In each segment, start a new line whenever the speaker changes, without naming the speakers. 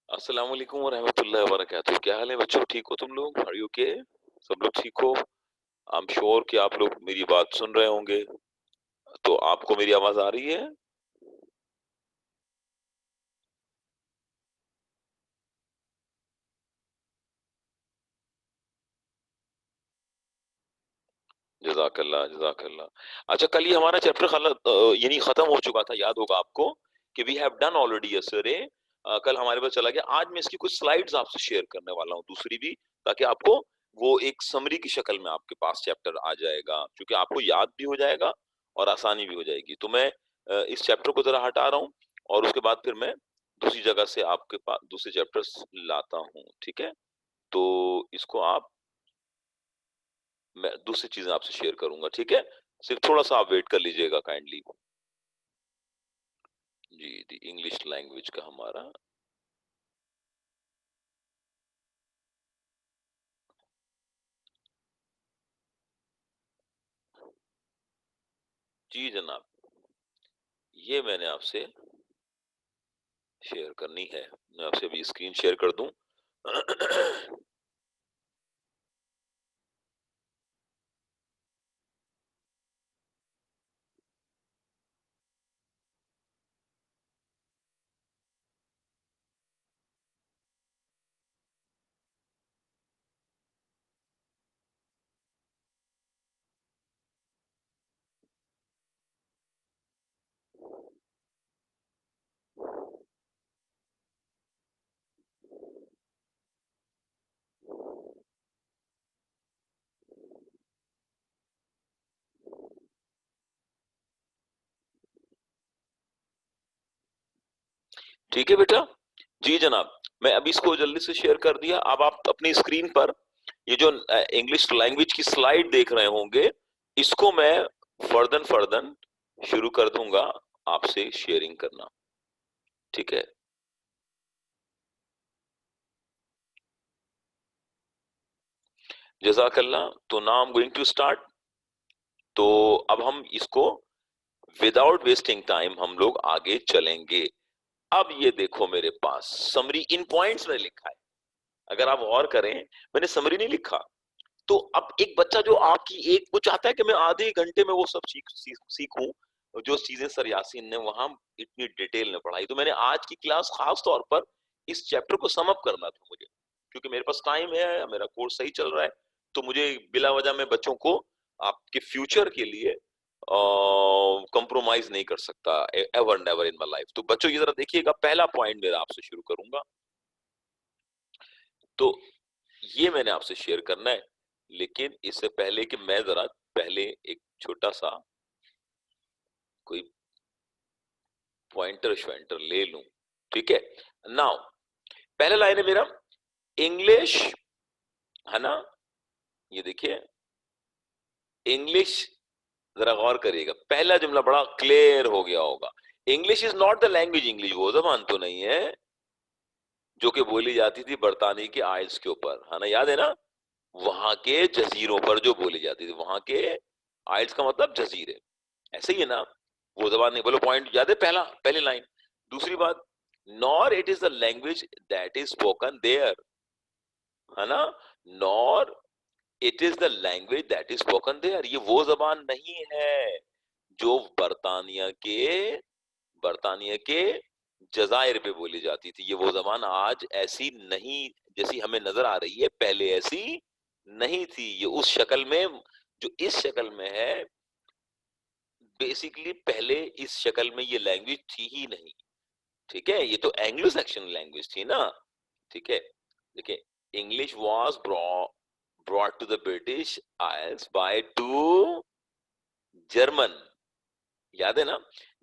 अस्सलाम वालेकुम व रहमतुल्लाहि व बरकातहू। क्या हाल है बच्चों, ठीक हो तुम लोग? Are you okay? सब लोग ठीक हो? आई एम श्योर कि आप लोग मेरी बात सुन रहे होंगे। तो आपको मेरी आवाज आ रही है? जज़ाकल्लाह, जज़ाकल्लाह। अच्छा, कल ही हमारा चैप्टर यानी खत्म हो चुका था, याद होगा आपको कि we have done already yesterday. कल हमारे पास चला गया। आज मैं इसकी कुछ स्लाइड्स आपसे शेयर करने वाला हूँ, दूसरी भी, ताकि आपको वो एक समरी की शक्ल में आपके पास चैप्टर आ जाएगा, क्योंकि आपको याद भी हो जाएगा और आसानी भी हो जाएगी। तो मैं इस चैप्टर को जरा हटा रहा हूँ और उसके बाद फिर मैं दूसरी जगह से आपके पास दूसरे चैप्टर्स लाता हूँ, ठीक है? तो इसको आप मैं दूसरी चीजें आपसे शेयर करूंगा, ठीक है? सिर्फ थोड़ा सा आप वेट कर लीजिएगा काइंडली। जी, दी इंग्लिश लैंग्वेज का हमारा। जी जनाब, ये मैंने आपसे शेयर करनी है। मैं आपसे अभी स्क्रीन शेयर कर दूं। ठीक है बेटा। जी जनाब, मैं अभी इसको जल्दी से शेयर कर दिया। अब आप अपनी स्क्रीन पर ये जो इंग्लिश लैंग्वेज की स्लाइड देख रहे होंगे, इसको मैं फर्दन फर्दन शुरू कर दूंगा आपसे शेयरिंग करना, ठीक है? जज़ाकल्लाह। तो now I am going to start. तो अब हम इसको विदाउट वेस्टिंग टाइम हम लोग आगे चलेंगे। अब ये देखो, मेरे पास समरी इन पॉइंट्स में लिखा है। अगर आप गौर करें, मैंने समरी नहीं लिखा। तो अब एक बच्चा जो आपकी एक वो चाहता है कि मैं आधे घंटे में वो सब सीखूं, जो चीजें सर यासीन ने वहां इतनी डिटेल में पढ़ाई। तो मैंने आज की क्लास खास तौर पर इस चैप्टर को सम अप करना था मुझे, क्योंकि मेरे पास टाइम है, मेरा कोर्स सही चल रहा है। तो मुझे बिला वजह में बच्चों को आपके फ्यूचर के लिए कंप्रोमाइज नहीं कर सकता, ever never in my life. तो बच्चों ये जरा देखिएगा, पहला पॉइंट मेरा आपसे शुरू करूंगा। तो ये मैंने आपसे शेयर करना है, लेकिन इससे पहले कि मैं जरा पहले एक छोटा सा कोई पॉइंटर श्वाइंटर ले लूं, ठीक है? नाउ पहला लाइन है मेरा, इंग्लिश, है ना? ये देखिए, इंग्लिश, जरा गौर करिएगा, पहला जुमला बड़ा क्लियर हो गया होगा। English is not the language, English वो जबान तो नहीं है जो कि बोली जाती थी बरतानी के आइल्स के ऊपर, है ना? याद है ना? वहां के जजीरों पर जो बोली जाती थी, वहां के आइल्स का मतलब जजीरे, ऐसे ही है ना? वो जबान नहीं, बोलो पॉइंट याद है? पहला, पहली लाइन। दूसरी बात, nor it is the language that is spoken there, है ना? Nor it is the language that is spoken there, ये वो जबान नहीं है जो बरतानिया के जजायर पे बोली जाती थी। ये वो जबान आज ऐसी नहीं, जैसी हमें नजर आ रही है, पहले ऐसी नहीं थी। ये उस शक्ल में, जो इस शक्ल में है, बेसिकली पहले इस शक्ल में ये लैंग्वेज थी ही नहीं, ठीक है? ये तो एंग्लो सेक्शन लैंग्वेज थी ना, ठीक है? देखिए, English was brought to the British Isles by two German, याद है ना?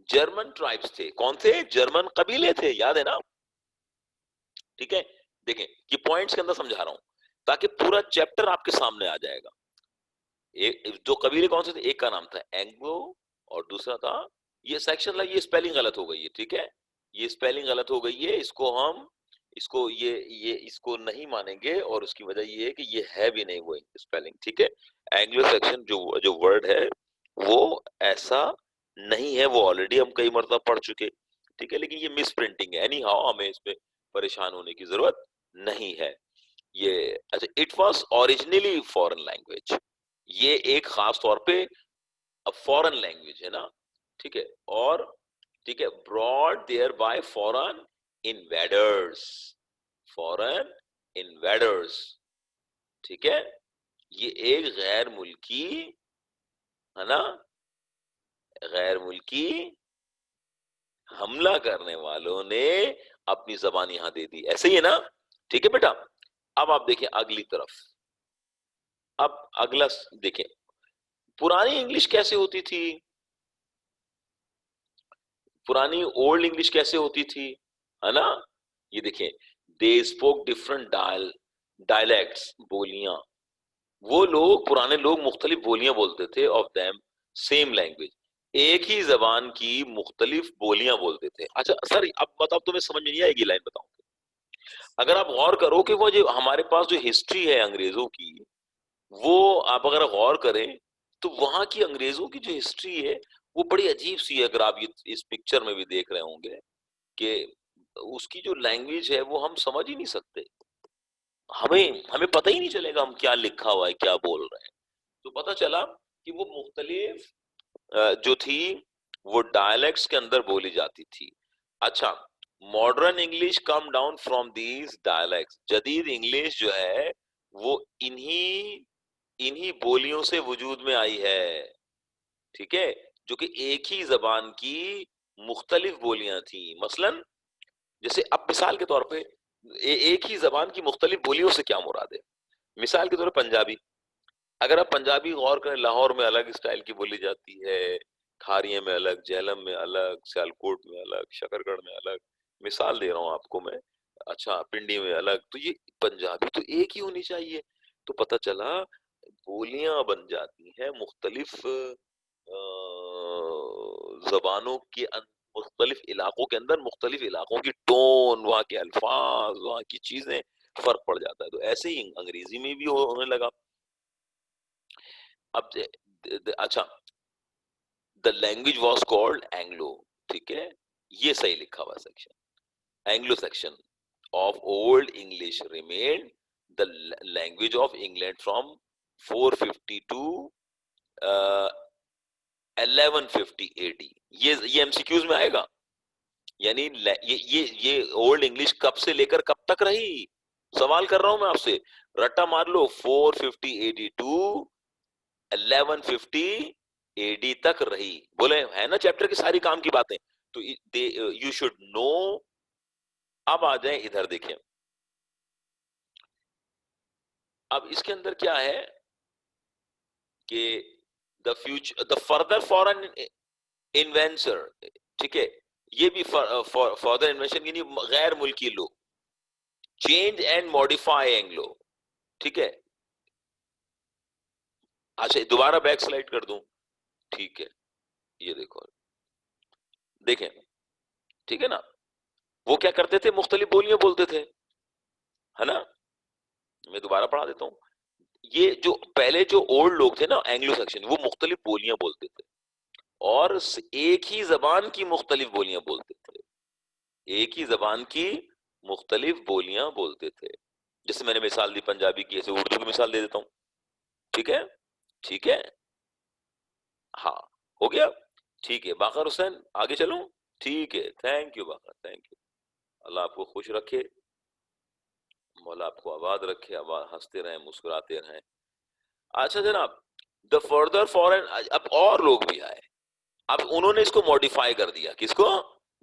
जर्मन ट्राइब्स थे। कौन थे? जर्मन कबीले थे, याद है ना? ठीक है? देखें, ये पॉइंट्स के अंदर समझा रहा हूं ताकि पूरा चैप्टर आपके सामने आ जाएगा। एक जो कबीले कौन से थे, एक का नाम था एंग्लो और दूसरा था, ये सेक्शन ये स्पेलिंग गलत हो गई है, ठीक है? ये स्पेलिंग गलत हो गई है, इसको हम इसको ये इसको नहीं मानेंगे, और उसकी वजह ये है कि ये है भी नहीं वो स्पेलिंग, ठीक है? एंग्लो सेक्शन जो जो वर्ड है वो ऐसा नहीं है, वो ऑलरेडी हम कई मरतबा पढ़ चुके, ठीक है? लेकिन ये मिस प्रिंटिंग है, एनी हाउ हमें इस पे परेशान होने की जरूरत नहीं है। ये अच्छा, it was originally foreign language, ये एक खास तौर पे फॉरेन लैंग्वेज है ना, ठीक है। और ठीक है, brought there by foreign invaders, foreign invaders, ठीक है। ये एक गैर मुल्की, है ना, गैर मुल्की हमला करने वालों ने अपनी जबान यहां दे दी, ऐसे ही है ना, ठीक है बेटा। अब आप देखें अगली तरफ, अब अगला देखें, पुरानी इंग्लिश कैसे होती थी, पुरानी ओल्ड इंग्लिश कैसे होती थी, है ना। ये देखें, दे स्पोक डिफरेंट डायलेक्ट्स, बोलियां, वो लोग पुराने लोग मुख्तलिफ बोलियां बोलते थे, ऑफ देम सेम लैंग्वेज, एक ही जबान की मुख्तलिफ बोलियां बोलते थे। अच्छा सर, अब बताओ, तुम्हें समझ में नहीं आएगी लाइन, बताओ। अगर आप गौर करो कि वो जो हमारे पास जो हिस्ट्री है अंग्रेजों की, वो आप अगर गौर करें तो वहां की अंग्रेजों की जो हिस्ट्री है वो बड़ी अजीब सी है। अगर आप ये इस पिक्चर में भी देख रहे होंगे कि उसकी जो लैंग्वेज है वो हम समझ ही नहीं सकते, हमें हमें पता ही नहीं चलेगा हम क्या लिखा हुआ है, क्या बोल रहे हैं। तो पता चला कि वो मुख्तलिफ जो थी वो डायलेक्ट्स के अंदर बोली जाती थी। अच्छा, modern English come down from these dialects, जदीद इंग्लिश जो है वो इन्हीं इन्हीं बोलियों से वजूद में आई है, ठीक है, जो कि एक ही जबान की मुख्तलिफ बोलियां थी। मसलन जैसे अब मिसाल के तौर पे एक ही जबान की मुख्तलिफ बोलियों से क्या मुराद है, मिसाल के तौर पर पंजाबी, अगर आप पंजाबी गौर करें, लाहौर में अलग स्टाइल की बोली जाती है, खारिये में अलग, जेहलम में अलग, सियालकोट में अलग, शकरगढ़ में अलग, मिसाल दे रहा हूं आपको मैं। अच्छा, पिंडी में अलग, तो ये पंजाबी तो एक ही होनी चाहिए। तो पता चला बोलियां बन जाती हैं मुख्तलिफ जबानों के मुख्तलिफ इलाकों के अंदर, मुख्तलिफ इलाकों की टोन, वहाँ के अल्फाज, वहाँ की चीजें, फर्क पड़ जाता है। तो ऐसे ही अंग्रेजी में भी होने लगा। अब अच्छा, the language was called Anglo, ठीक है, ये सही लिखा हुआ Saxon, Anglo Saxon of old English remain the language of England from 450 to 1150 AD. ये एमसीक्यूज में आएगा, यानी ये ओल्ड इंग्लिश कब से लेकर कब तक रही, सवाल कर रहा हूं मैं आपसे, रट्टा मार लो, 450 एडी टू 1150 एडी तक रही, बोले है ना, चैप्टर की सारी काम की बातें, तो यू शुड नो। अब आ जाए इधर, देखें अब इसके अंदर क्या है कि the future, the further foreign investor, ठीक है, ये भी फर्दर इन्वेंशन यानी गैर मुल्की लोग, चेंज एंड मॉडिफाई एंग्लो, ठीक है। अच्छा, दोबारा बैक स्लाइड कर दूं, ठीक है, ये देखो, देखें, ठीक है ना, वो क्या करते थे, मुख्तलिफ बोलियां बोलते थे, है ना। मैं दोबारा पढ़ा देता हूँ, ये जो पहले जो ओल्ड लोग थे ना एंग्लो सेक्शन, वो मुख्तलिफ बोलियां बोलते थे और एक ही जबान की मुख्तलिफ बोलियां बोलते थे, एक ही जबान की मुख्तलिफ बोलियां बोलते थे। जैसे मैंने मिसाल दी पंजाबी की, ऐसे उर्दू की मिसाल दे देता हूँ, ठीक है, ठीक है, हाँ, हो गया, ठीक है। बाकर हुसैन, आगे चलूं, ठीक है, thank you Baqar, thank you, Allah आपको खुश रखे, मौला आपको आबाद रखे, आबाद, हंसते रहें, मुस्कुराते रहें। अच्छा जनाब, द फर्दर फॉरेन, अब और लोग भी आए, अब उन्होंने इसको मॉडिफाई कर दिया, किसको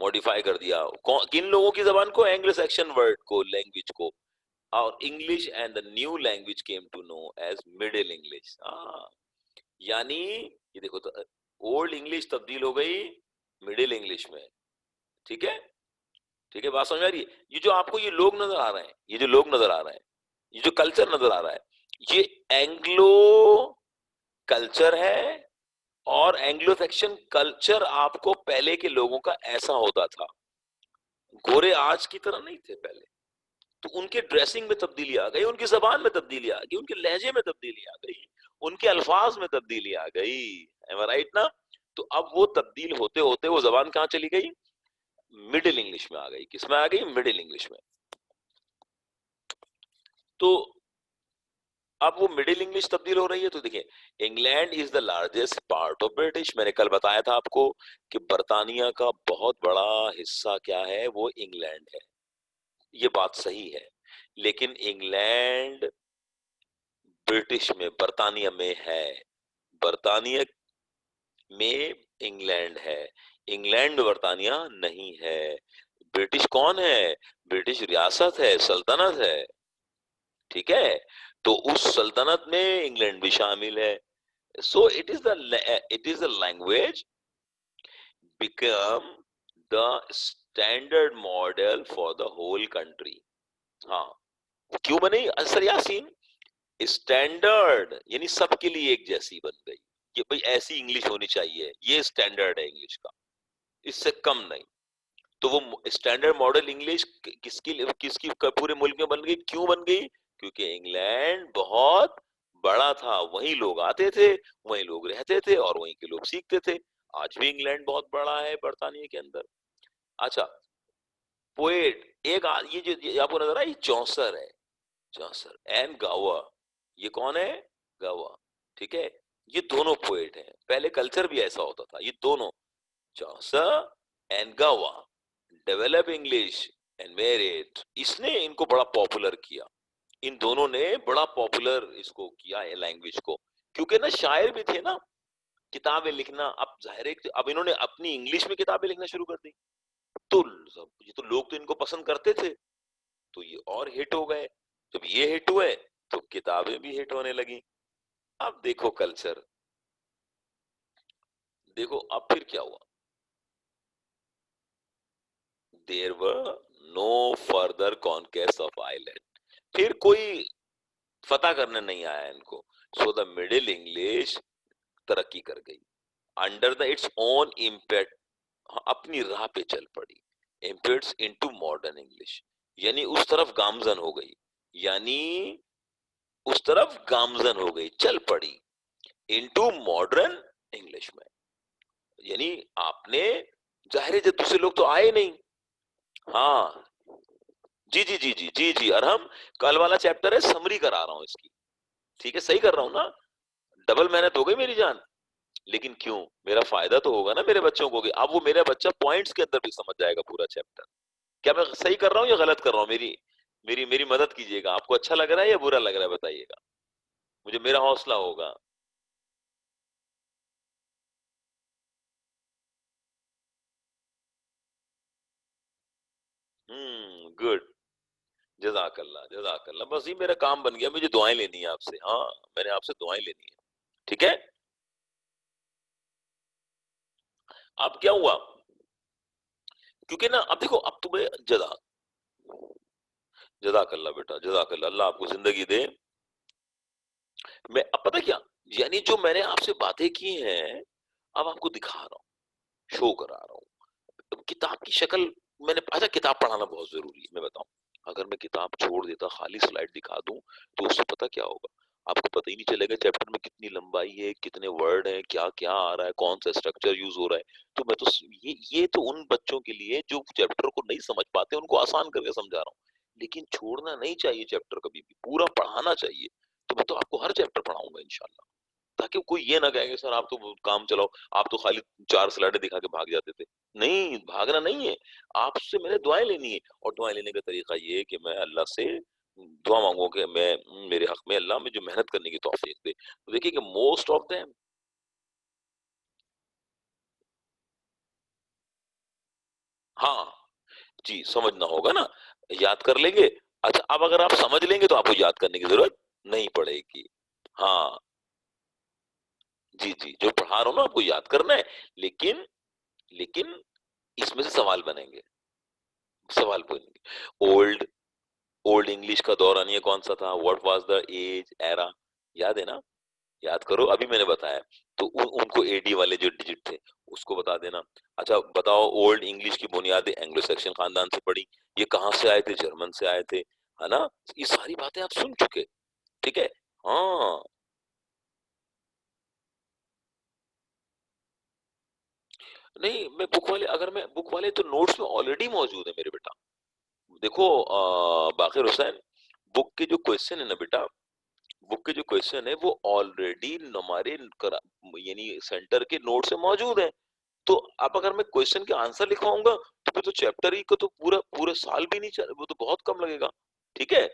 मॉडिफाई कर दिया, किन लोगों की जबान को, एंग्लो सेक्शन वर्ड को, लैंग्वेज को, और English and the new language came to know as middle English. यानी ये देखो, तो ओल्ड इंग्लिश तब्दील हो गई मिडिल इंग्लिश में, ठीक है, ठीक है, बात समझ आ रही है। ये जो आपको ये लोग नजर आ रहे हैं, ये जो लोग नजर आ रहे हैं, ये जो कल्चर नजर आ रहा है, ये एंग्लो कल्चर है। और एंग्लो सेक्शन कल्चर आपको पहले के लोगों का ऐसा होता था, गोरे आज की तरह नहीं थे पहले, तो उनके ड्रेसिंग में तब्दीली आ गई, उनकी जबान में तब्दीली आ गई, उनके लहजे में तब्दीली आ गई, उनके अल्फाज में तब्दीली आ गई, एम आई राइट ना। तो अब वो तब्दील होते होते वो जबान कहां चली गई, मिडिल इंग्लिश में आ गई, किसमें आ गई, मिडिल इंग्लिश में। तो अब वो मिडिल इंग्लिश तब्दील हो रही है। तो देखिए, England is the largest part of British. मैंने कल बताया था आपको कि बर्तानिया का बहुत बड़ा हिस्सा क्या है, वो इंग्लैंड है। ये बात सही है, लेकिन इंग्लैंड ब्रिटिश में, बर्तानिया में है। बर्तानिया में इंग्लैंड है, इंग्लैंड में बर्तानिया नहीं है। ब्रिटिश कौन है? ब्रिटिश रियासत है, सल्तनत है। ठीक है, तो उस सल्तनत में इंग्लैंड भी शामिल है। So it is the language become the standard model for the whole country. हाँ, क्यों बनी असर यासीन? स्टैंडर्ड यानी सबके लिए एक जैसी बन गई कि भाई ऐसी इंग्लिश होनी चाहिए, ये स्टैंडर्ड है इंग्लिश का, इससे कम नहीं। तो वो स्टैंडर्ड मॉडल इंग्लिश किसकी किसकी पूरे मुल्क में बन गई? क्यों बन गई? क्योंकि इंग्लैंड बहुत बड़ा था, वहीं लोग आते थे, वहीं लोग रहते थे और वहीं के लोग सीखते थे। आज भी इंग्लैंड बहुत बड़ा है बर्तानिया के अंदर। अच्छा, पोएट एक ये आपको नजर आई, चौसर है। चौसर एंड गावा, ये कौन है? गावा। ठीक है, ये दोनों पोएट हैं। पहले कल्चर भी ऐसा होता था, ये दोनों चौसर एंड गावा develop English and made it. इसने इनको बड़ा पॉपुलर किया, इन दोनों ने बड़ा पॉपुलर इसको किया है लैंग्वेज को। क्योंकि ना शायर भी थे ना, किताबें लिखना। अब जाहिर है अब इन्होंने अपनी इंग्लिश में किताबें लिखना शुरू कर दी, तो ये तो लोग तो इनको पसंद करते थे, तो ये और हिट हो गए। जब ये हिट हुए तो किताबें भी हिट होने लगी। अब देखो कल्चर, देखो अब फिर क्या हुआ। There were no further conquest of island, फिर कोई फतह करने नहीं आया इनको। सो द मिडिल इंग्लिश तरक्की कर गई under the its own impact, अपनी राह पे चल पड़ी। इम्पेट्स इनटू मॉडर्न इंग्लिश, यानी उस तरफ गामजन हो गई, यानी उस तरफ गामजन हो गई, चल पड़ी इनटू मॉडर्न इंग्लिश में। यानी आपने, जाहिर है जब दूसरे लोग तो आए नहीं। हाँ, जी जी जी जी जी जी, और हम कल वाला चैप्टर है, समरी करा रहा हूं इसकी। ठीक है, सही कर रहा हूं ना? डबल मेहनत हो गई मेरी जान, लेकिन क्यों? मेरा फायदा तो होगा ना मेरे बच्चों को भी। अब वो मेरा बच्चा पॉइंट्स के अंदर भी समझ जाएगा पूरा चैप्टर। क्या मैं सही कर रहा हूँ या गलत कर रहा हूँ? मेरी मेरी मेरी मदद कीजिएगा। आपको अच्छा लग रहा है या बुरा लग रहा है, बताइएगा, मुझे मेरा हौसला होगा। गुड। जजाकल्ला जजाकल्ला, बस ये मेरा काम बन गया, मुझे दुआएं लेनी है आपसे। हाँ, मैंने आपसे दुआएं लेनी है। ठीक है, अब क्या हुआ? क्योंकि ना अब देखो, अब तुम्हें जजाकल्ला बेटा, जजाकल्ला, अल्लाह आपको जिंदगी दे। मैं अब पता क्या, यानी जो मैंने आपसे बातें की हैं, अब आपको दिखा रहा हूँ, शो करा रहा हूँ। किताब की शक्ल मैंने, अच्छा किताब पढ़ाना बहुत जरूरी है, मैं बताऊं। अगर मैं किताब छोड़ देता, खाली स्लाइड दिखा दूं, तो उससे पता क्या होगा? आपको पता ही नहीं चलेगा चैप्टर में कितनी लंबाई है, कितने वर्ड हैं, क्या क्या आ रहा है, कौन सा स्ट्रक्चर यूज हो रहा है। तो मैं तो ये तो उन बच्चों के लिए जो चैप्टर को नहीं समझ पाते, उनको आसान करके समझा रहा हूँ। लेकिन छोड़ना नहीं चाहिए चैप्टर, कभी भी पूरा पढ़ाना चाहिए। तो मैं तो आपको हर चैप्टर पढ़ाऊंगा इंशाल्लाह, ताकि कोई ये ना कहे कि सर आप तो काम चलाओ, आप तो खाली 4 स्लाइडें दिखा के भाग जाते थे। नहीं, भागना नहीं है, आपसे मैंने दुआएं लेनी है। और दुआएं लेने का तरीका ये है कि मैं अल्लाह से दुआ मांगू कि मैं, मेरे हक में अल्लाह मुझे मेहनत करने की तौफीक दे। तो देखिए कि मोस्ट ऑफ देम, हाँ जी, समझना होगा ना, याद कर लेंगे। अच्छा, अब अगर आप समझ लेंगे तो आपको याद करने की जरूरत नहीं पड़ेगी। हाँ जी जी, जो पढ़ा रहा हूँ ना आपको याद करना है, लेकिन लेकिन इसमें से सवाल बनेंगे, सवाल बनेंगे। ओल्ड ओल्ड इंग्लिश का दौर आनिए कौन सा था? What was the age era? याद है ना? याद करो, अभी मैंने बताया। तो उनको एडी वाले जो डिजिट थे उसको बता देना। अच्छा बताओ, ओल्ड इंग्लिश की बुनियादें एंग्लो सैक्सन खानदान से पड़ी, ये कहाँ से आए थे? जर्मन से आए थे, है ना? ये सारी बातें आप सुन चुके। ठीक है, हाँ। नहीं, मैं बुक वाले, अगर मैं बुक वाले तो नोट्स में ऑलरेडी मौजूद है मेरे बेटा। देखो बाकिर हुसैन, बुक के जो क्वेश्चन है ना बेटा, बुक के जो क्वेश्चन है वो ऑलरेडी हमारे यानी सेंटर के नोट से मौजूद है। तो अब अगर मैं क्वेश्चन के आंसर लिखवाऊंगा तो फिर तो चैप्टर ही को तो पूरा पूरे साल भी नहीं चल, वो तो बहुत कम लगेगा। ठीक है।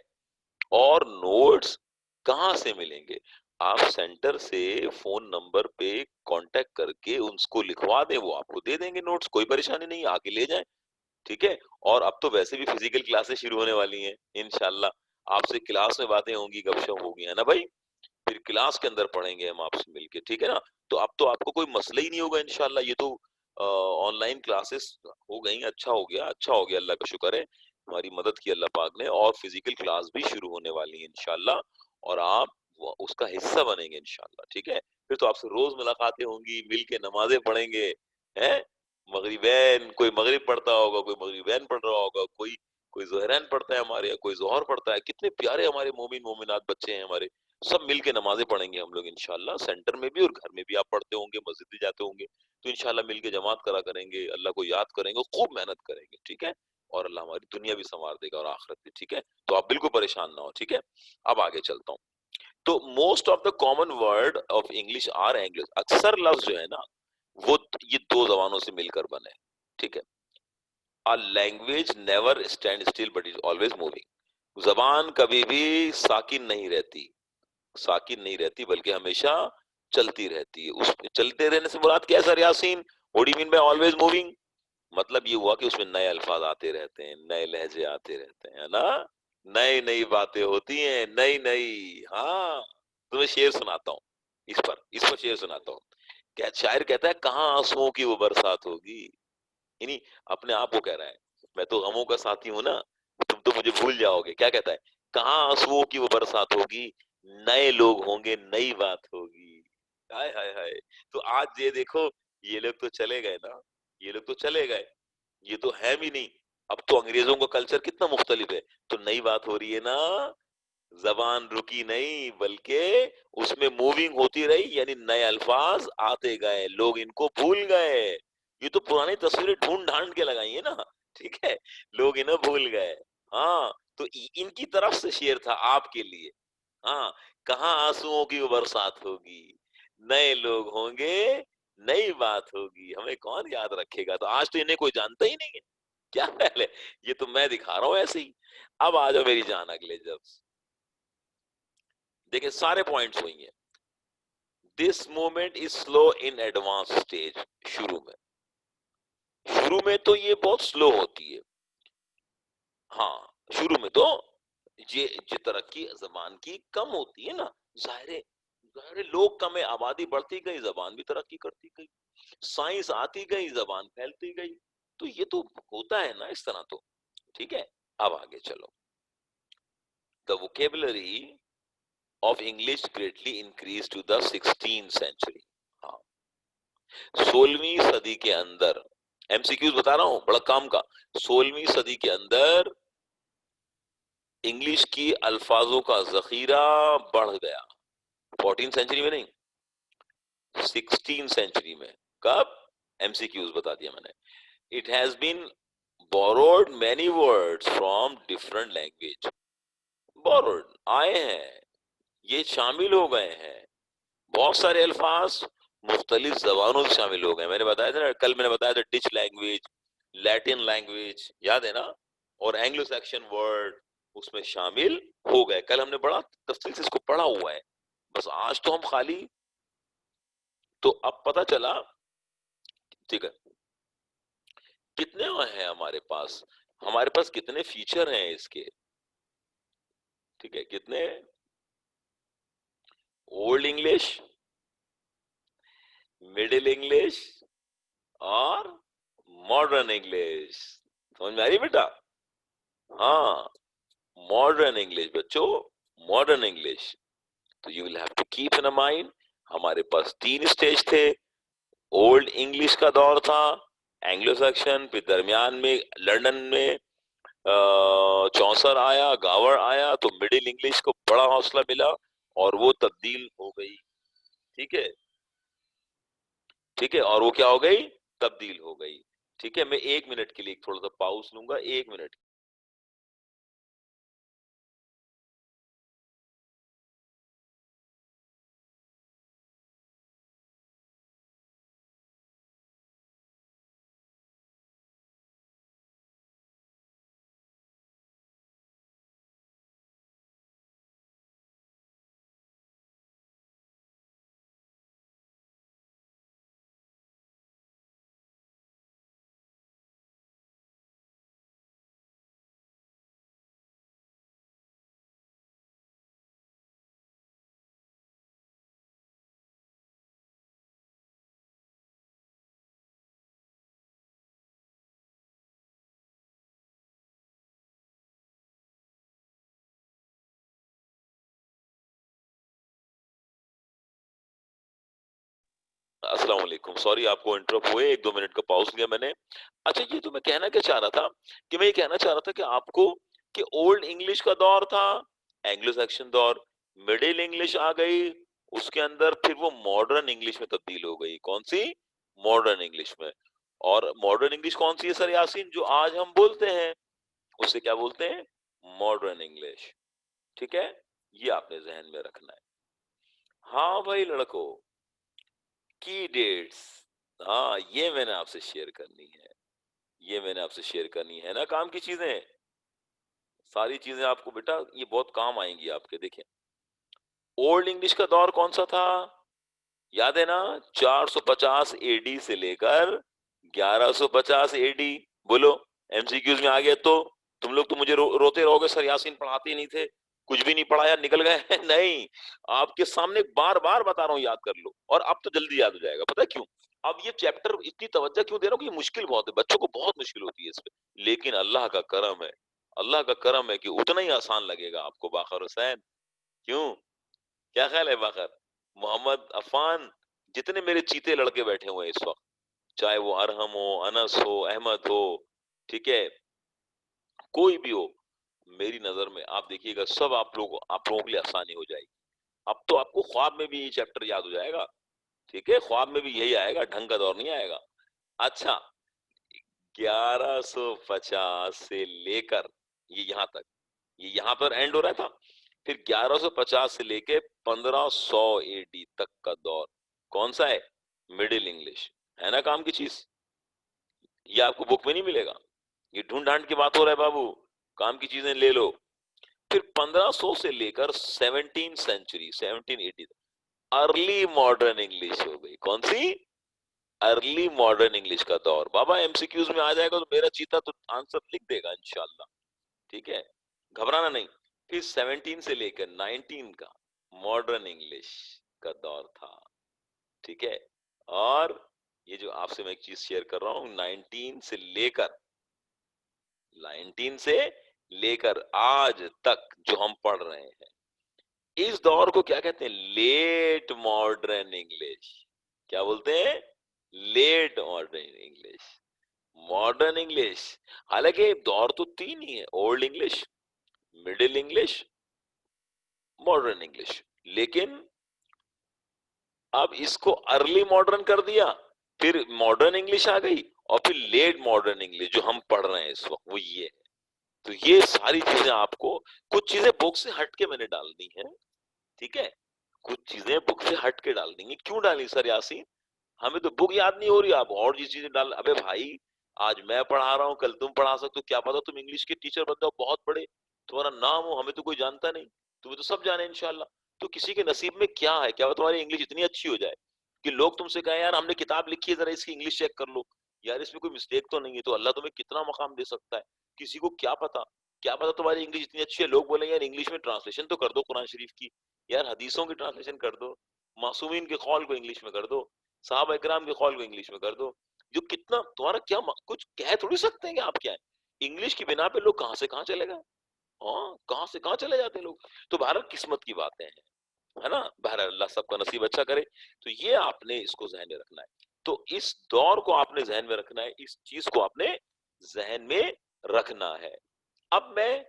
और नोट्स कहाँ से मिलेंगे? आप सेंटर से फोन नंबर पे कांटेक्ट करके उनको लिखवा दें, वो आपको दे देंगे नोट्स, कोई परेशानी नहीं, आके ले जाएं। ठीक है। और अब तो वैसे भी फिजिकल क्लासेस शुरू होने वाली हैं इंशाल्लाह, आपसे क्लास में बातें होंगी, गपशप होगी, है ना भाई? फिर क्लास के अंदर पढ़ेंगे हम आपसे मिलके, ठीक है ना? तो अब तो आपको कोई मसला ही नहीं होगा इंशाल्लाह। ये तो ऑनलाइन क्लासेस हो गई, अच्छा हो गया, अच्छा हो गया, अल्लाह का शुक्र है, हमारी मदद की अल्लाह पाक ने। और फिजिकल क्लास भी शुरू होने वाली है इंशाल्लाह, और आप उसका हिस्सा बनेंगे इंशाल्लाह। ठीक है। फिर तो आपसे रोज मुलाकातें होंगी, मिल के नमाजें पढ़ेंगे, हैं? मगरिबैन, कोई मगरिब पढ़ता होगा, कोई मगरिबैन पढ़ रहा होगा, कोई कोई जोहरैन पढ़ता है हमारे यहाँ, कोई जोहर पढ़ता है। कितने प्यारे हमारे मोमिन मोमिनात बच्चे हैं हमारे, सब मिलके नमाजें पढ़ेंगे हम लोग इंशाल्लाह, सेंटर में भी और घर में भी। आप पढ़ते होंगे, मस्जिद भी जाते होंगे, तो इंशाल्लाह मिलके जमात करा करेंगे, अल्लाह को याद करेंगे, खूब मेहनत करेंगे। ठीक है। और अल्लाह हमारी दुनिया भी संवार देगा और आखिरत भी। ठीक है। तो आप बिल्कुल परेशान ना हो। ठीक है। अब आगे चलता हूँ। तो most of the common word of English are English. अक्सर लफ्ज जो है ना, वो ये दो जबानों से मिलकर बने। ठीक है। A language never stand still but is always moving. जबान कभी भी साकिन नहीं रहती, साकिन नहीं रहती, बल्कि हमेशा चलती रहती है। उस चलते रहने से मुराद क्या है sir Yasin? What do you mean by always moving? मतलब ये हुआ कि उसमें नए अल्फाज आते रहते हैं, नए लहजे आते रहते हैं, है ना? नई नई बातें होती हैं, नई नई। हाँ, तुम्हें शेर सुनाता हूँ, इस पर शेर सुनाता हूँ। क्या शायर कहता है, कहाँ आंसुओं की वो बरसात होगी। यानी अपने आप को कह रहा है, मैं तो गमों का साथी हूं ना, तुम तो मुझे भूल जाओगे। क्या कहता है? कहाँ आंसुओं की वो बरसात होगी, नए लोग होंगे, नई बात होगी। हाय हाय हाय। तो आज ये देखो, ये लोग तो चले गए ना, ये लोग तो चले गए, ये तो है भी नहीं। अब तो अंग्रेजों का कल्चर कितना मुख्तलिफ है, तो नई बात हो रही है ना। जबान रुकी नहीं, बल्कि उसमें मूविंग होती रही, यानी नए अल्फाज आते गए, लोग इनको भूल गए। ये तो पुरानी तस्वीरें ढूंढ ढांड के लगाई है ना। ठीक है। लोग इन्हें भूल गए। हाँ, तो इनकी तरफ से शेर था आपके लिए। हाँ, कहाँ आंसुओं की वो बरसात होगी, नए लोग होंगे, नई बात होगी। हमें कौन याद रखेगा? तो आज तो इन्हें कोई जानता ही नहीं है। क्या ख्याल है? ये तो मैं दिखा रहा हूं ऐसे ही। अब आ जाओ मेरी जान अगले जब। देखिए सारे पॉइंट्स वही हैं। This movement is slow in advance stage. शुरू में, शुरू में तो ये बहुत स्लो होती है। हाँ, शुरू में तो ये तरक्की जबान की कम होती है ना। जाहिर है, जाहिर है, लोग कम है, आबादी बढ़ती गई, जबान भी तरक्की करती गई, साइंस आती गई, जबान फैलती गई। तो ये तो होता है ना इस तरह तो। ठीक है। अब आगे चलो। The vocabulary of English greatly increase to the 16th century. हाँ, 16वीं सदी के अंदर, एमसीक्यूज बता रहा हूं, बड़ा काम का। 16वीं सदी के अंदर इंग्लिश की अल्फाजों का जखीरा बढ़ गया। 14th सेंचुरी में नहीं, 16th सेंचुरी में। कब? एमसीक्यूज बता दिया मैंने। It has been borrowed many words from different language. Borrowed आए हैं, ये शामिल हो गए हैं, बहुत सारे अल्फाज मुख्तलिफ जबानों से शामिल हो गए। मैंने बताया था ना, कल मैंने बताया था, डिच लैंग्वेज, लैटिन लैंग्वेज, याद है ना? और एंग्लो सैक्सन वर्ड उसमें शामिल हो गए। कल हमने बड़ा तफसील से इसको पढ़ा हुआ है। बस आज तो हम खाली, तो अब पता चला। ठीक है। कितने हैं हमारे पास, हमारे पास कितने फीचर हैं इसके? ठीक है, कितने? ओल्ड इंग्लिश, मिडिल इंग्लिश, और मॉडर्न इंग्लिश। समझ में आ रही बेटा? हाँ, मॉडर्न इंग्लिश बच्चों, मॉडर्न इंग्लिश। तो you will have to keep in mind, हमारे पास 3 स्टेज थे। ओल्ड इंग्लिश का दौर था, एंग्लो सैक्सन, फिर दरमियान में लंदन में चौसर आया, गावर आया, तो मिडिल इंग्लिश को बड़ा हौसला मिला और वो तब्दील हो गई। ठीक है। ठीक है, और वो क्या हो गई? तब्दील हो गई। ठीक है। मैं 1 मिनट के लिए थोड़ा सा पाउस लूंगा, 1 मिनट। अस्सलाम वालेकुम, सॉरी आपको इंटरप्ट हुए, 1-2 मिनट का पॉज़ लिया मैंने। अच्छा, ये तो मैं कहना क्या चाह रहा था कि मैं ये कहना चाह रहा था कि आपको कि ओल्ड इंग्लिश का दौर था, एंग्लो सैक्सन दौर, मिडल इंग्लिश आ गई, उसके अंदर फिर वो मॉडर्न इंग्लिश में तब्दील हो गई। कौन-सी? मॉडर्न इंग्लिश में। और मॉडर्न इंग्लिश कौन-सी है सर यासीन जो आज हम बोलते हैं? उसे क्या बोलते हैं? Modern English. ठीक है? ये आपने ज़हन में रखना है। हाँ भाई लड़कों, की डेट्स। हाँ, ये मैंने आपसे शेयर करनी है। ये मैंने आपसे शेयर करनी है ना काम की चीजें। सारी चीजें आपको बेटा ये बहुत काम आएंगी आपके। देखें, ओल्ड इंग्लिश का दौर कौन सा था? याद है ना? 450 एडी से लेकर 1150 एडी। बोलो, एमसीक्यूज में आ गया तो तुम लोग तो मुझे रोते रहोगे, सर यासीन पढ़ाते ही नहीं थे, कुछ भी नहीं पढ़ाया, निकल गए। नहीं, आपके सामने बार बार बता रहा हूँ, याद कर लो। और अब तो जल्दी याद हो जाएगा, पता है क्यों? अब ये चैप्टर इतनी तवज्जो क्यों दे रहा हूँ कि ये मुश्किल बहुत है, बच्चों को बहुत मुश्किल होती है इसमें, लेकिन अल्लाह का करम है। अल्लाह का करम है कि उतना ही आसान लगेगा आपको। बाखर हुसैन, क्यों? क्या ख्याल है बाखर? मोहम्मद अफान, जितने मेरे चीते लड़के बैठे हुए हैं इस वक्त, चाहे वो अरहम हो, अनस हो, अहमद हो, ठीक है, कोई भी हो, मेरी नजर में आप देखिएगा सब आप लोगों के लिए आसानी हो जाएगी। अब तो आपको ख्वाब में भी ये चैप्टर याद हो जाएगा। ठीक है, ख्वाब में भी यही आएगा, ढंग का दौर नहीं आएगा। अच्छा, 1150 से लेकर ये यहाँ तक, ये यहाँ पर एंड हो रहा था, फिर 1150 से लेके 1500 एडी तक का दौर कौन सा है? Middle English. है ना काम की चीज? ये आपको बुक में नहीं मिलेगा, ये ढूंढ ढांड की बात हो रहा है बाबू। काम की चीजें ले लो। फिर 1500 से लेकर 17 सेंचुरी 1780 अर्ली मॉडर्न इंग्लिश हो गई। कौन सी? अर्ली मॉडर्न इंग्लिश का दौर। बाबा एमसीक्यूज में आ जाएगा तो मेरा चीता तो आंसर लिख देगा इंशाल्लाह। ठीक है, घबराना नहीं। फिर 17 से लेकर 19 का मॉडर्न इंग्लिश का दौर था। ठीक है, और ये जो आपसे मैं एक चीज शेयर कर रहा हूं, 19 से लेकर आज तक जो हम पढ़ रहे हैं, इस दौर को क्या कहते हैं? Late modern English. क्या बोलते हैं? Late modern English. Modern English, हालांकि दौर तो तीन ही है, old English, middle English, modern English, लेकिन अब इसको अर्ली मॉडर्न कर दिया, फिर मॉडर्न इंग्लिश आ गई, और फिर लेट मॉडर्न इंग्लिश जो हम पढ़ रहे हैं इस वक्त वो ये है। तो ये सारी चीजें आपको, कुछ चीजें बुक से हट के मैंने डाल दी हैं। ठीक है, कुछ चीजें बुक से हट के डाल देंगे। क्यों डाली सर यासीन? हमें तो बुक याद नहीं हो रही, आप और जी चीजें डाल। अबे भाई, आज मैं पढ़ा रहा हूँ, कल तुम पढ़ा सकते हो, क्या पता तुम इंग्लिश के टीचर बन जाओ बहुत बड़े, तुम्हारा नाम हो, हमें तो कोई जानता नहीं, तुम्हें तो सब जाने इंशाल्लाह। तो किसी के नसीब में क्या है, क्या पता तुम्हारी इंग्लिश इतनी अच्छी हो जाए कि लोग तुमसे कहें यार हमने किताब लिखी है, जरा इसकी इंग्लिश चेक कर लो, यार इसमें कोई मिस्टेक तो नहीं है। तो अल्लाह तुम्हें कितना मकाम दे सकता है, किसी को क्या पता। क्या पता तुम्हारी इंग्लिश इतनी अच्छी है, लोग बोले यार इंग्लिश में ट्रांसलेशन तो कर दो कुरान शरीफ की, यार हदीसों की ट्रांसलेशन कर दो, मासूमीन के कौल को इंग्लिश में कर दो, साहब इकराम के कौल को इंग्लिश में कर दो। जो कितना तुम्हारा क्या कुछ कह थोड़ी सकते हैं कि आप क्या है। इंग्लिश की बिना पे लोग कहां से कहां चले गए। हाँ, कहां से कहां चले जाते हैं लोग। तो भारत किस्मत की बातें हैं, है ना? बहरहाल अल्लाह सबका नसीब अच्छा करे। तो ये आपने इसको जहन में रखना है। तो इस दौर को आपने जहन में रखना है, इस चीज को आपने जहन में रखना है। अब मैं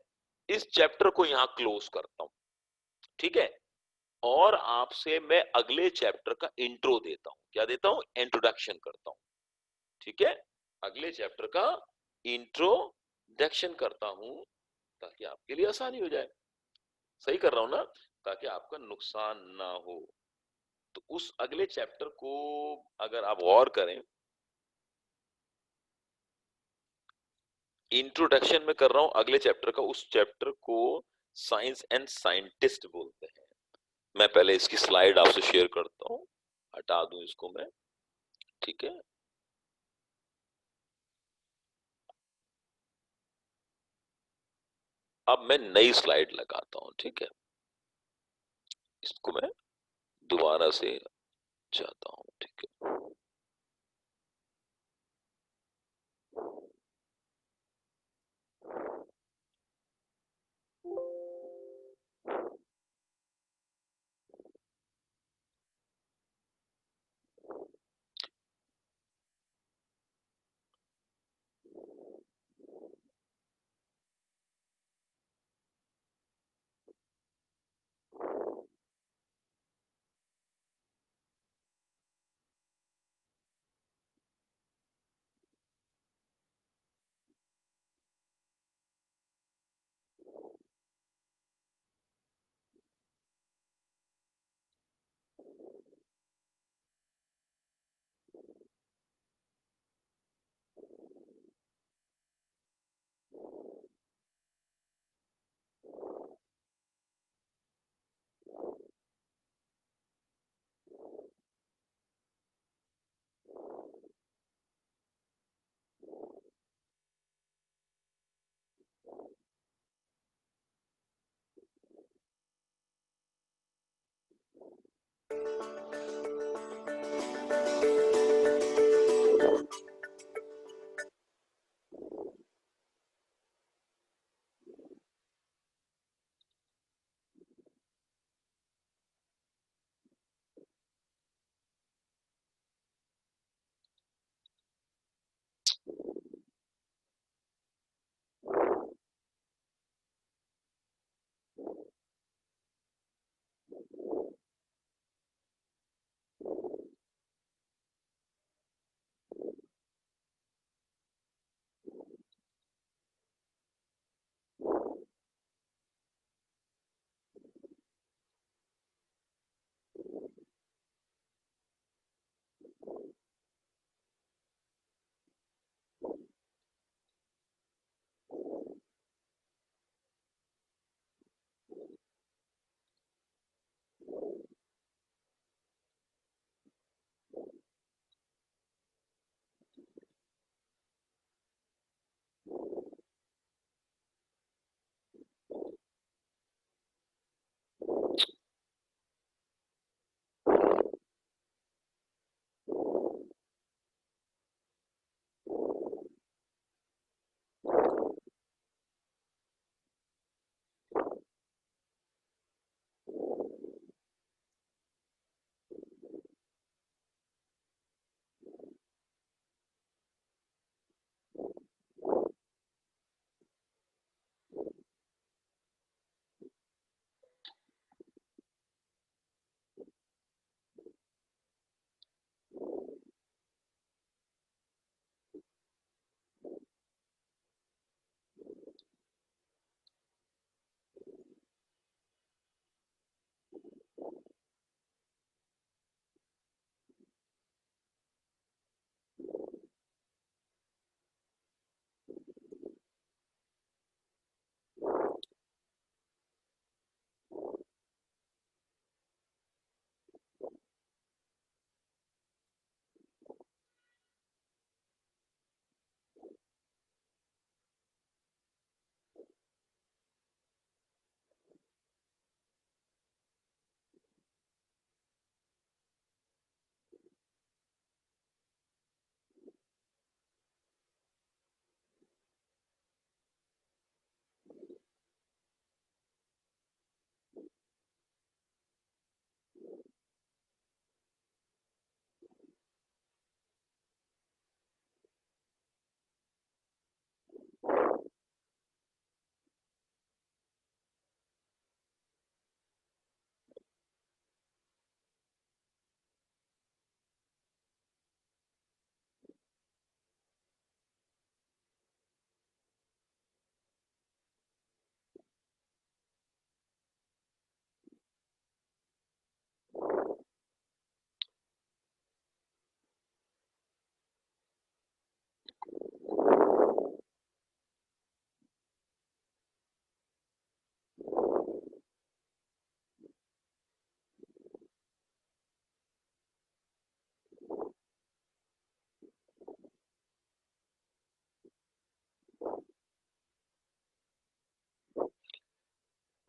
इस चैप्टर को यहां क्लोज करता हूं। ठीक है, और आपसे मैं अगले चैप्टर का इंट्रो देता हूं। क्या देता हूं? इंट्रोडक्शन करता हूं। ठीक है, अगले चैप्टर का इंट्रोडक्शन करता हूं, ताकि आपके लिए आसानी हो जाए। सही कर रहा हूं ना? ताकि आपका नुकसान ना हो। तो उस अगले चैप्टर को अगर आप गौर करें, इंट्रोडक्शन में कर रहा हूं अगले चैप्टर का, उस चैप्टर को साइंस एंड साइंटिस्ट बोलते हैं। मैं पहले इसकी स्लाइड आपसे शेयर करता हूं, हटा दूं इसको मैं। ठीक है, अब मैं नई स्लाइड लगाता हूं। ठीक है, इसको मैं दोबारा से जाता हूं। ठीक है,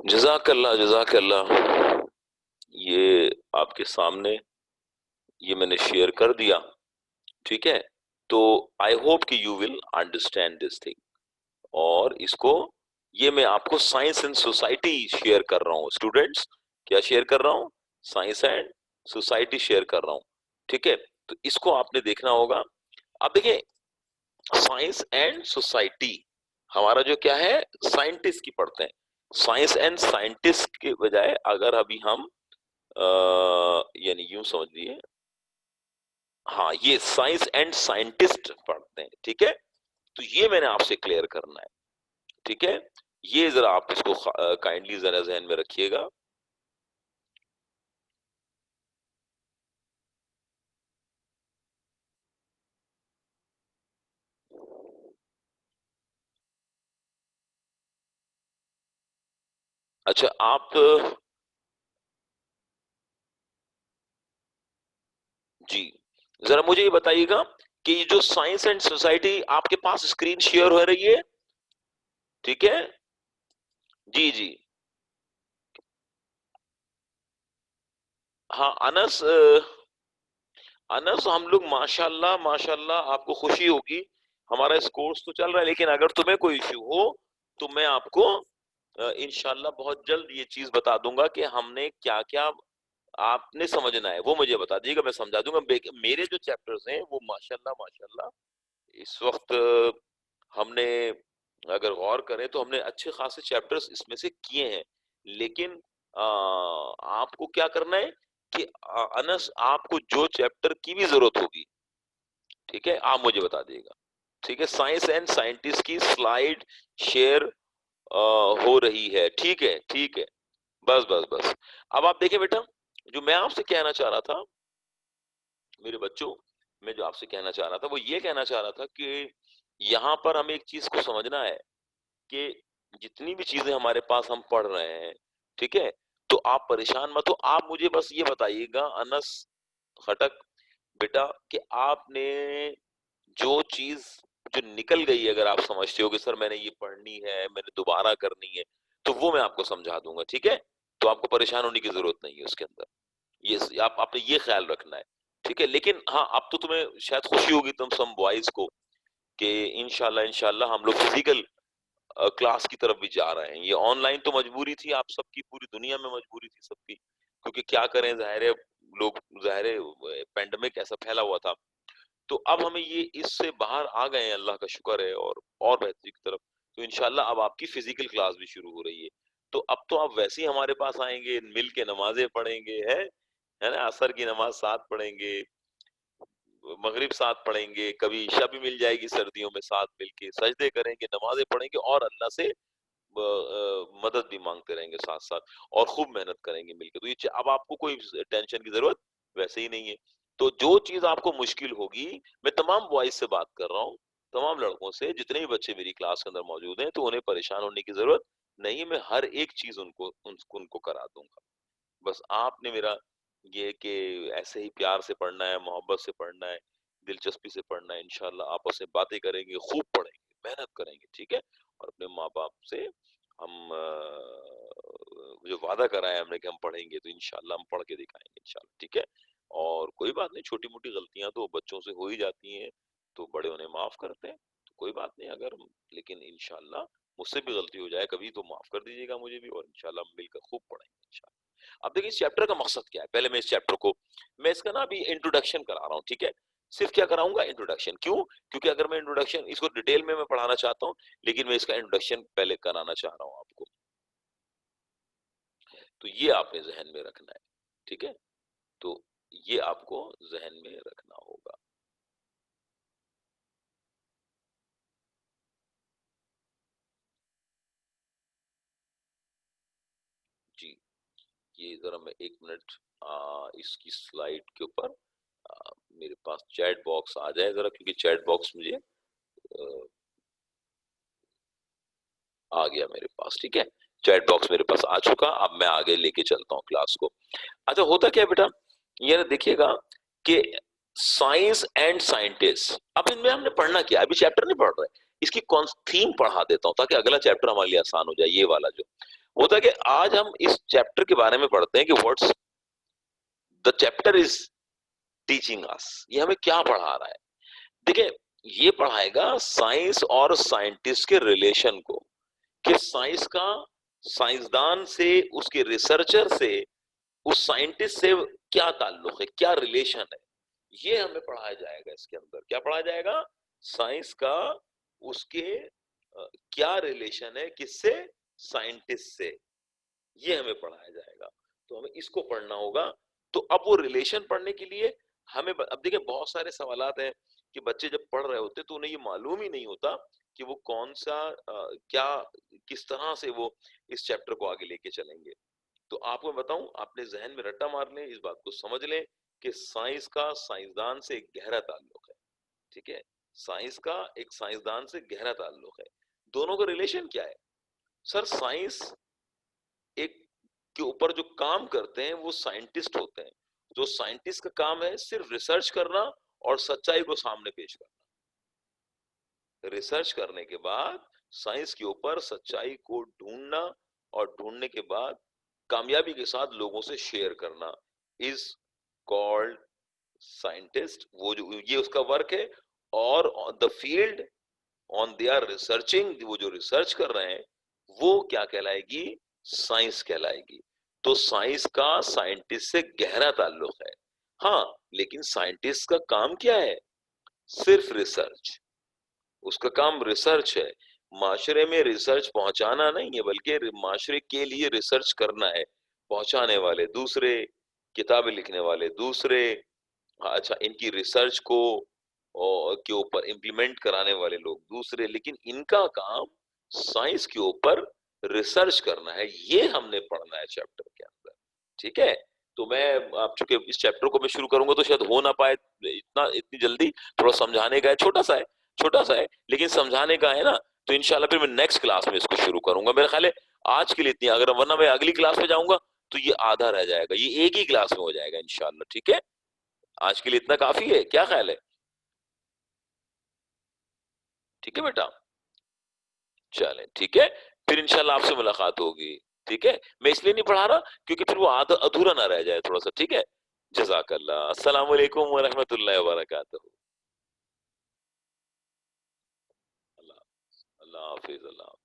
जज़ाकल्लाह जज़ाकल्लाह। ये आपके सामने ये मैंने शेयर कर दिया, ठीक है। तो आई होप कि you will understand this thing. और इसको, ये मैं आपको साइंस एंड सोसाइटी शेयर कर रहा हूँ स्टूडेंट्स। क्या शेयर कर रहा हूँ? साइंस एंड सोसाइटी शेयर कर रहा हूँ, ठीक है। तो इसको आपने देखना होगा। अब देखिए, साइंस एंड सोसाइटी हमारा जो क्या है, साइंटिस्ट की पढ़ते हैं। साइंस एंड साइंटिस्ट के बजाय अगर अभी हम यानी यूं समझ लीजिए, हाँ, ये साइंस एंड साइंटिस्ट पढ़ते हैं, ठीक है। तो ये मैंने आपसे क्लियर करना है, ठीक है। ये जरा आप इसको काइंडली जरा जहन में रखिएगा। अच्छा, आप जी, जरा मुझे ये बताइएगा कि ये जो साइंस एंड सोसाइटी आपके पास स्क्रीन शेयर हो रही है, ठीक है। जी जी। हाँ अनस, अनस हम लोग माशाल्लाह माशाल्लाह, आपको खुशी होगी, हमारा इस कोर्स तो चल रहा है, लेकिन अगर तुम्हें कोई इश्यू हो तो मैं आपको इंशाल्लाह बहुत जल्द ये चीज बता दूंगा कि हमने क्या क्या आपने समझना है, वो मुझे बता दीजिएगा, मैं समझा दूंगा। मेरे जो चैप्टर्स हैं वो माशाल्लाह माशाल्लाह इस वक्त हमने अगर गौर करें तो हमने अच्छे खासे चैप्टर्स इसमें से किए हैं, लेकिन आपको क्या करना है कि अनस आपको जो चैप्टर की भी जरूरत होगी, ठीक है, आप मुझे बता दीजिएगा। ठीक है, साइंस एंड साइंटिस्ट की स्लाइड शेयर हो रही है, ठीक है ठीक है, बस बस बस। अब आप देखिए बेटा, जो मैं आपसे कहना चाह रहा था मेरे बच्चों, मैं जो आपसे कहना चाह रहा था वो ये कहना चाह रहा था कि यहाँ पर हमें एक चीज को समझना है कि जितनी भी चीजें हमारे पास हम पढ़ रहे हैं, ठीक है, तो आप परेशान मत हो, आप मुझे बस ये बताइएगा अनस खटक बेटा कि आपने जो चीज जो निकल गई, अगर आप समझते हो कि सर मैंने ये पढ़नी है, मैंने दोबारा करनी है, तो वो मैं आपको समझा दूंगा, ठीक है, तो आपको परेशान होने की जरूरत नहीं है उसके अंदर, ये आप आपने ये ख्याल रखना है, ठीक है। लेकिन हाँ, अब तो तुम्हें शायद खुशी होगी तुम सम बॉयज को कि इंशाल्लाह इंशाल्लाह हम लोग फिजिकल क्लास की तरफ भी जा रहे हैं। ये ऑनलाइन तो मजबूरी थी आप सबकी, पूरी दुनिया में मजबूरी थी सबकी, क्योंकि क्या करें, जाहिर है लोग, जाहिर है पेंडेमिक ऐसा फैला हुआ था, तो अब हमें ये इससे बाहर आ गए हैं, अल्लाह का शुक्र है, और बेहतरी की तरफ। तो इंशाल्लाह अब आपकी फिजिकल क्लास भी शुरू हो रही है, तो अब तो आप वैसे ही हमारे पास आएंगे, मिल के नमाजें पढ़ेंगे, है ना, असर की नमाज साथ पढ़ेंगे, मगरिब साथ पढ़ेंगे, कभी ईशा भी मिल जाएगी सर्दियों में, साथ मिलके सजदे करेंगे, नमाजें पढ़ेंगे और अल्लाह से मदद भी मांगते रहेंगे साथ साथ, और खूब मेहनत करेंगे मिलकर। तो ये अब आपको कोई टेंशन की जरूरत वैसे ही नहीं है। तो जो चीज आपको मुश्किल होगी, मैं तमाम बॉयज से बात कर रहा हूँ, तमाम लड़कों से, जितने भी बच्चे मेरी क्लास के अंदर मौजूद हैं, तो उन्हें परेशान होने की जरूरत नहीं, मैं हर एक चीज उनको करा दूंगा। बस आपने मेरा ये कि ऐसे ही प्यार से पढ़ना है, मोहब्बत से पढ़ना है, दिलचस्पी से पढ़ना है, इंशाल्लाह आपस में बातें करेंगे, खूब पढ़ेंगे, मेहनत करेंगे, ठीक है, और अपने माँ बाप से हम जो वादा करा है हमने कि हम पढ़ेंगे, तो इंशाल्लाह हम पढ़ के दिखाएंगे इंशाल्लाह, ठीक है। और कोई बात नहीं, छोटी मोटी गलतियां तो बच्चों से हो ही जाती हैं, तो बड़े उन्हें माफ करते हैं, तो कोई बात नहीं, अगर लेकिन इंशाल्लाह मुझसे भी गलती हो जाए कभी तो माफ कर दीजिएगा मुझे भी, और इंशाल्लाह हम मिलकर खूब पढ़ेंगे इंशाल्लाह। अब देखिए इस चैप्टर का मकसद क्या है, पहले मैं इस चैप्टर को, मैं इसका ना अभी इंट्रोडक्शन करा रहा हूँ, ठीक है, सिर्फ क्या कराऊंगा, इंट्रोडक्शन। क्यों? क्योंकि अगर मैं इंट्रोडक्शन इसको डिटेल में मैं पढ़ाना चाहता हूँ, लेकिन मैं इसका इंट्रोडक्शन पहले कराना चाह रहा हूँ आपको, तो ये आपने जहन में रखना है, ठीक है, तो ये आपको जहन में रखना होगा। जी, ये जरा मैं एक मिनट इसकी स्लाइड के ऊपर मेरे पास चैट बॉक्स आ जाए जरा, क्योंकि चैट बॉक्स मुझे आ गया मेरे पास, ठीक है, चैट बॉक्स मेरे पास आ चुका, अब मैं आगे लेके चलता हूँ क्लास को। अच्छा, होता क्या है बेटा, ये ना देखिएगा कि साइंस एंड साइंटिस्ट, अब इनमें हमने पढ़ना क्या, अभी चैप्टर नहीं पढ़ रहे, इसकी कौन थीम पढ़ा देता हूँ ताकि अगला चैप्टर हमारे लिए आसान हो जाए। ये वाला जो होता है कि आज हम इस चैप्टर के बारे में पढ़ते हैं कि what's the chapter is teaching us, ये हमें क्या पढ़ा रहा है। देखिए, ये पढ़ाएगा साइंस और साइंटिस्ट के रिलेशन को, कि साइंस का साइंसदान से, उसके रिसर्चर से, उस साइंटिस्ट से क्या ताल्लुक है, क्या रिलेशन है, ये हमें पढ़ाया जाएगा। इसके अंदर क्या पढ़ाया जाएगा, साइंस का उसके क्या रिलेशन है, किससे, साइंटिस्ट से, ये हमें पढ़ाया जाएगा, तो हमें इसको पढ़ना होगा। तो अब वो रिलेशन पढ़ने के लिए हमें अब देखिए बहुत सारे सवालात हैं कि बच्चे जब पढ़ रहे होते तो उन्हें ये मालूम ही नहीं होता कि वो कौन सा क्या, किस तरह से वो इस चैप्टर को आगे लेके चलेंगे। तो आपको मैं बताऊं, आपने जहन में रट्टा मार लें, इस बात को समझ लें कि साइंस का साइंसदान से एक गहरा ताल्लुक है, ठीक है, साइंस का एक साइंसदान से गहरा ताल्लुक है। दोनों का रिलेशन क्या है, सर साइंस एक के ऊपर जो काम करते हैं वो साइंटिस्ट होते हैं, जो साइंटिस्ट का काम है सिर्फ रिसर्च करना और सच्चाई को सामने पेश करना। रिसर्च करने के बाद साइंस के ऊपर सच्चाई को ढूंढना, और ढूंढने के बाद कामयाबी के साथ लोगों से शेयर करना, इज कॉल्ड साइंटिस्ट, वो जो ये उसका वर्क है, और the field on they are researching, वो जो रिसर्च कर रहे हैं वो क्या कहलाएगी, साइंस कहलाएगी। तो साइंस का साइंटिस्ट से गहरा ताल्लुक है। हाँ, लेकिन साइंटिस्ट का काम क्या है, सिर्फ रिसर्च, उसका काम रिसर्च है। माशरे में रिसर्च पहुंचाना नहीं है, बल्कि माशरे के लिए रिसर्च करना है। पहुंचाने वाले दूसरे, किताबें लिखने वाले दूसरे, अच्छा इनकी रिसर्च को के ऊपर इम्प्लीमेंट कराने वाले लोग दूसरे, लेकिन इनका काम साइंस के ऊपर रिसर्च करना है। ये हमने पढ़ना है चैप्टर के अंदर, ठीक है। तो मैं, आप चूंकि इस चैप्टर को मैं शुरू करूंगा तो शायद हो ना पाए इतनी जल्दी, थोड़ा समझाने का है, छोटा सा है, छोटा सा है, लेकिन समझाने का है ना। तो इंशाल्लाह फिर मैं नेक्स्ट क्लास में इसको शुरू करूंगा। मेरा ख्याल है आज के लिए इतनी, अगर वरना मैं अगली क्लास में जाऊंगा तो ये आधा रह जाएगा, ये एक ही क्लास में हो जाएगा इंशाल्लाह, ठीक है। आज के लिए इतना काफी है, क्या ख्याल है? ठीक है बेटा, चले ठीक है, फिर इंशाल्लाह आपसे मुलाकात होगी। ठीक है, मैं इसलिए नहीं पढ़ा रहा क्योंकि फिर वो आधा अधूरा ना रह जाए थोड़ा सा, ठीक है। जजाकल्लाह, अस्सलाम वालेकुम व रहमतुल्लाहि व बरकातहू। अल्लाह, अल्लाह हाफिज, अल्लाह।